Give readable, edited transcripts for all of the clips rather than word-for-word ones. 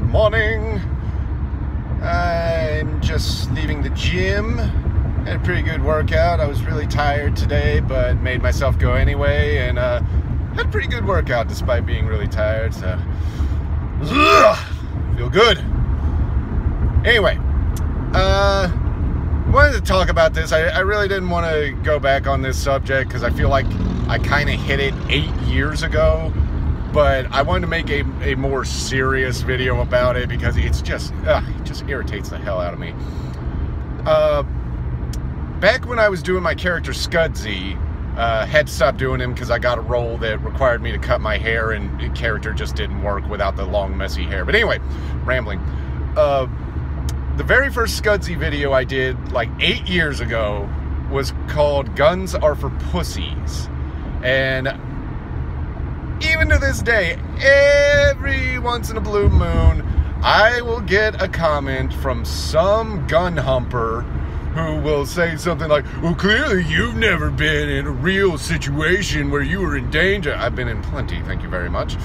morning. I'm just leaving the gym. Had a pretty good workout. I was really tired today, but made myself go anyway, and had a pretty good workout despite being really tired, so feel good. Anyway, wanted to talk about this. I really didn't want to go back on this subject because I feel like I kind of hit it 8 years ago, but I wanted to make a more serious video about it because it just irritates the hell out of me. Back when I was doing my character Scudsy, had to stop doing him because I got a role that required me to cut my hair, and the character just didn't work without the long messy hair. But anyway, rambling. The very first Scudsy video I did like 8 years ago was called Guns Are for Pussies. And even to this day, every once in a blue moon, I will get a comment from some gun humper who will say something like, well, clearly you've never been in a real situation where you were in danger. I've been in plenty, thank you very much.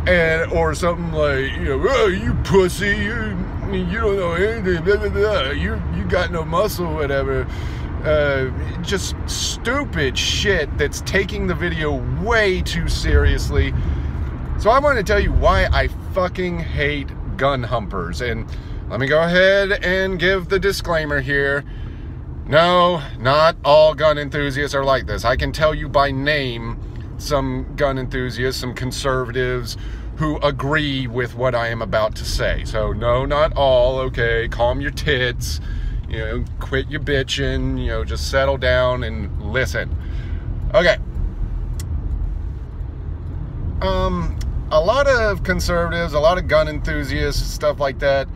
And, or something like, oh, you pussy, you don't know anything, blah, blah, blah. You got no muscle, whatever. Just stupid shit that's taking the video way too seriously. So I want to tell you why I fucking hate gun humpers. And let me go ahead and give the disclaimer here. No, not all gun enthusiasts are like this. I can tell you by name some gun enthusiasts, some conservatives who agree with what I am about to say. So no, not all, okay? Calm your tits, quit your bitching, just settle down and listen. Okay. A lot of conservatives, a lot of gun enthusiasts, stuff like that,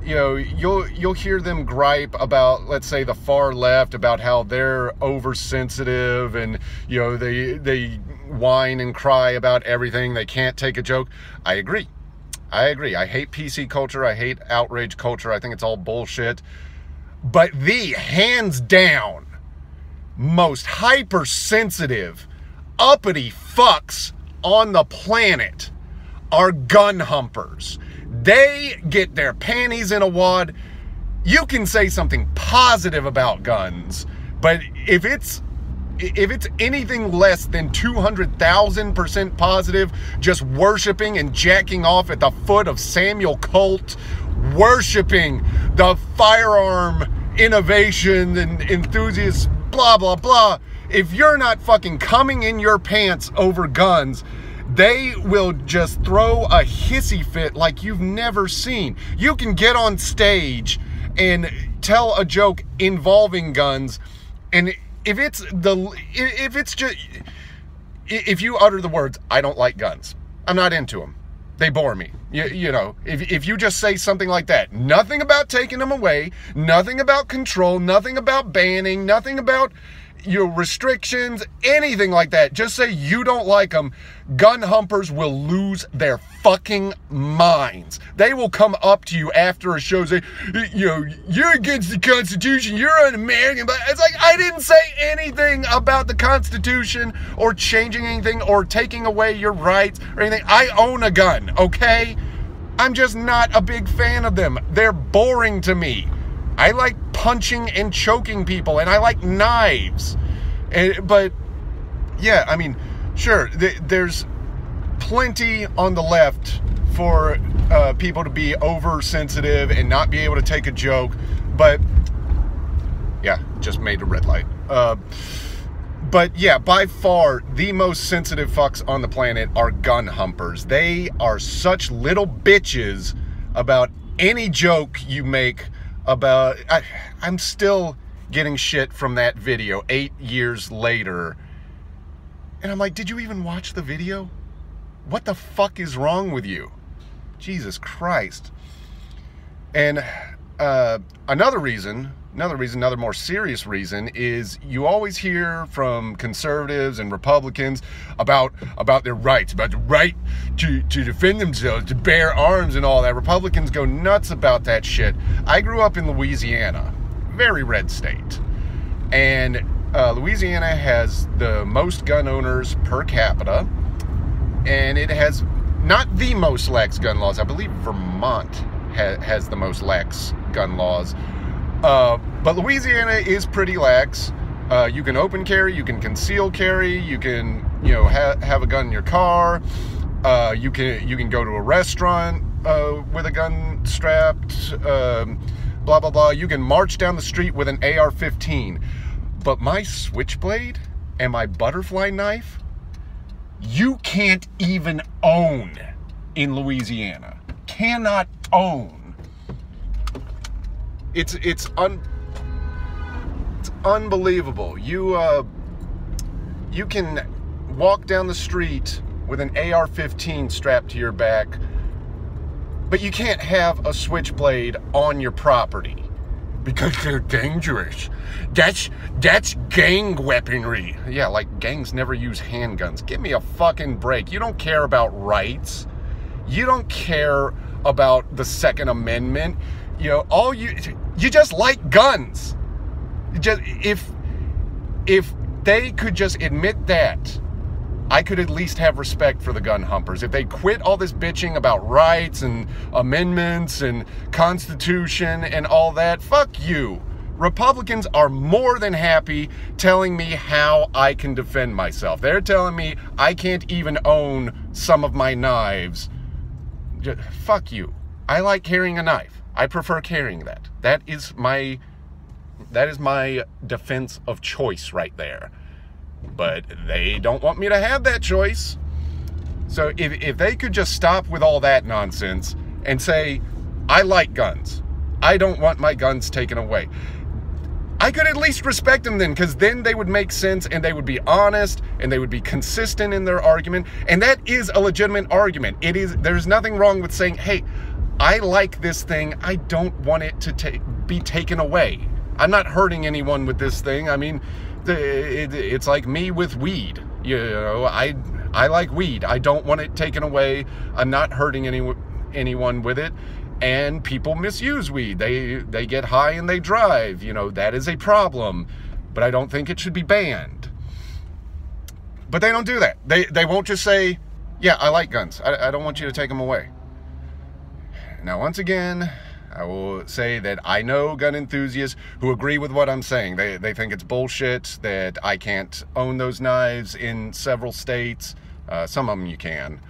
you'll hear them gripe about, let's say, the far left, about how they're oversensitive and, they whine and cry about everything. They can't take a joke. I agree. I hate PC culture. I hate outrage culture. I think it's all bullshit. But the hands down most hypersensitive, uppity fucks on the planet are gun humpers. They get their panties in a wad. You can say something positive about guns, but if it's anything less than 200,000% positive, just worshiping and jacking off at the foot of Samuel Colt, worshiping the firearm innovation and enthusiasts, blah, blah, blah. If you're not fucking coming in your pants over guns, they will just throw a hissy fit like you've never seen. You can get on stage and tell a joke involving guns, and if you utter the words, I don't like guns, I'm not into them, they bore me. If you just say something like that, nothing about taking them away, nothing about control, nothing about banning, nothing about restrictions, anything like that, just say you don't like them, gun humpers will lose their fucking minds. They will come up to you after a show, say, you're against the Constitution, you're un-American. But it's like, I didn't say anything about the Constitution or changing anything or taking away your rights or anything. I own a gun, okay? I'm just not a big fan of them. They're boring to me. I like punching and choking people, and I like knives. But, yeah, I mean, sure, there's plenty on the left for people to be oversensitive and not be able to take a joke. But, yeah, just made a red light. But, yeah, by far, the most sensitive fucks on the planet are gun humpers. They are such little bitches about any joke you make about. I'm still getting shit from that video 8 years later, and I'm like, did you even watch the video? What the fuck is wrong with you? Jesus Christ. And another more serious reason is you always hear from conservatives and Republicans about their rights, about the right to defend themselves, to bear arms and all that. Republicans go nuts about that shit. I grew up in Louisiana, very red state, and Louisiana has the most gun owners per capita, and it has not the most lax gun laws. I believe Vermont has the most lax gun laws. But Louisiana is pretty lax. You can open carry, you can conceal carry, you can, have a gun in your car. You can go to a restaurant with a gun strapped. Blah blah blah. You can march down the street with an AR-15. But my switchblade and my butterfly knife, you can't even own in Louisiana. Cannot own. It's unbelievable. You can walk down the street with an AR-15 strapped to your back, but you can't have a switchblade on your property because they're dangerous. That's gang weaponry. Yeah, like gangs never use handguns. Give me a fucking break. You don't care about rights. You don't care about the Second Amendment. You just like guns. If they could just admit that, I could at least have respect for the gun humpers. If they quit all this bitching about rights and amendments and Constitution and all that, fuck you. Republicans are more than happy telling me how I can defend myself. They're telling me I can't even own some of my knives. Fuck you. I like carrying a knife. I prefer carrying that. That is my defense of choice right there. But they don't want me to have that choice. So if they could just stop with all that nonsense and say, I like guns. I don't want my guns taken away. I could at least respect them then, because then they would make sense and they would be honest and they would be consistent in their argument. And that is a legitimate argument. There's nothing wrong with saying, hey, I like this thing. I don't want it to be taken away. I'm not hurting anyone with this thing. I mean, it's like me with weed. I like weed. I don't want it taken away. I'm not hurting anyone with it. And people misuse weed. They get high and they drive. That is a problem. But I don't think it should be banned. But they don't do that. They won't just say, yeah, I like guns. I don't want you to take them away. Now, once again, I will say that I know gun enthusiasts who agree with what I'm saying. They think it's bullshit that I can't own those knives in several states. Some of them you can,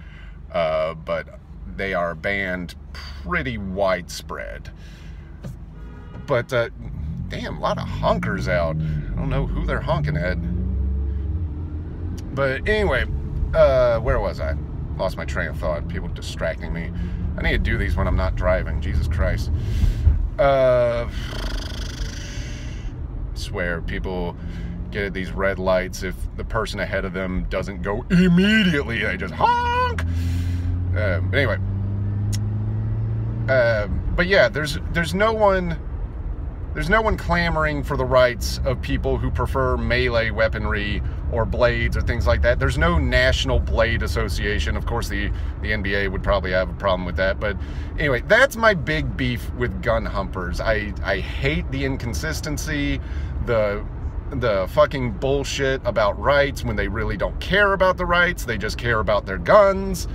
but they are banned pretty widespread. But, damn, a lot of honkers out. I don't know who they're honking at. But anyway, where was I? Lost my train of thought. People distracting me. I need to do these when I'm not driving. Jesus Christ. Swear, people get at these red lights. If the person ahead of them doesn't go immediately, they just honk. But anyway. But yeah, there's no one clamoring for the rights of people who prefer melee weaponry or blades or things like that. There's no National Blade Association. Of course, the NBA would probably have a problem with that. But anyway, that's my big beef with gun humpers. I hate the inconsistency, the fucking bullshit about rights when they really don't care about the rights. They just care about their guns.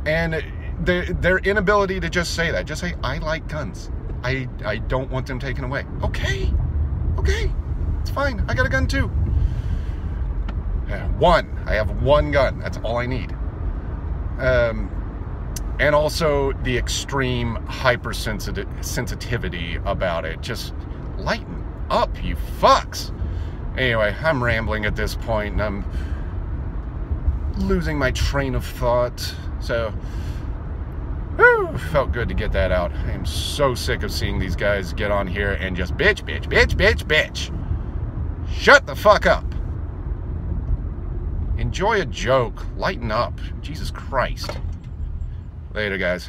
And their inability to just say that. Just say, I like guns. I don't want them taken away. Okay, it's fine. I got a gun too. I have one gun. That's all I need. And also the extreme hypersensitivity about it. Just lighten up, you fucks. Anyway, I'm rambling at this point, and I'm losing my train of thought. So, whew, felt good to get that out. I am so sick of seeing these guys get on here and just bitch. Shut the fuck up. Enjoy a joke. Lighten up. Jesus Christ. Later, guys.